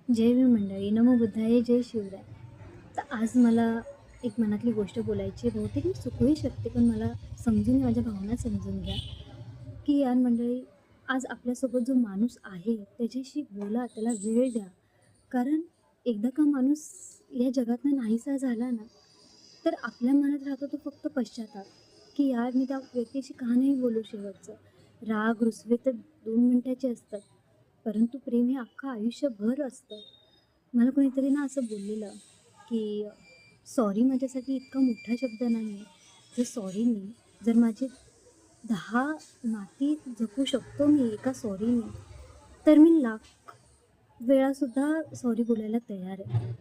जय भीम मंडळी, नमो बुद्धाय, जय शिवराय. तर आज मला एक मनातली गोष्ट बोलायची आहे. बहुतेक मी चुकूही शकते, पण मला समजून माझ्या भावना समजून घ्या, की यार मंडळी, आज आपल्यासोबत जो माणूस आहे, त्याच्याशी बोला, त्याला वेळ द्या. कारण एकदा का माणूस या जगातनं नाहीसा झाला ना, तर आपल्या मनात राहतो तो फक्त पश्चाताप, की यार मी त्या व्यक्तीशी का नाही बोलू शेवटचं. राग, रुसवे तर 2 मिनिटाचे असतात, परंतु प्रेम हे अख्खं आयुष्यभर असतं. मला कोणीतरी ना असं बोललेलं, की सॉरी माझ्यासाठी इतका मोठा शब्द नाही आहे. जर सॉरीनी जर माझे 10 नाती जपू शकतो मी एका सॉरीने, तर मी लाख वेळासुद्धा सॉरी बोलायला तयार आहे.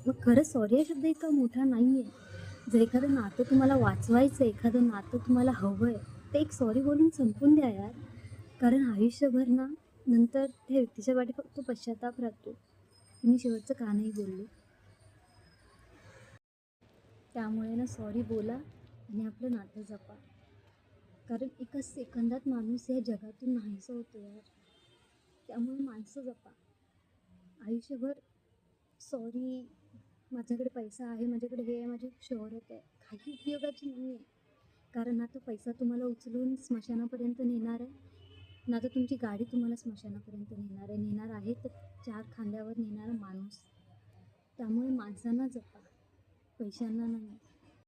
मग खरंच सॉरी हा शब्द इतका मोठा नाही आहे. जर एखादं नातं तुम्हाला वाचवायचं आहे, एखादं नातं तुम्हाला हवं आहे, तर एक सॉरी बोलून संपवून द्या यार. कारण आयुष्यभर ना, नंतर त्या व्यक्तीच्या पाठी फक्त पश्चाताप राहतो. मी शेवटचं का नाही बोलले. त्यामुळे ना सॉरी बोला आणि आपलं नातं जपा. कारण एका सेकंदात माणूस या जगातून नाहीसा होतो यार. त्यामुळे माणसं जपा. आयुष्यभर सॉरी, माझ्याकडे पैसा आहे, माझ्याकडे हे आहे, माझी शोहरत आहे, काही उपयोगाची नाही आहे. कारण ना तो पैसा तुम्हाला उचलून स्मशानापर्यंत नेणार आहे, ना तर तुमची गाडी तुम्हाला स्मशानापर्यंत नेणार आहे तर 4 खांद्यावर नेणारा माणूस. त्यामुळे माणसांना जपा, पैशांना नाही.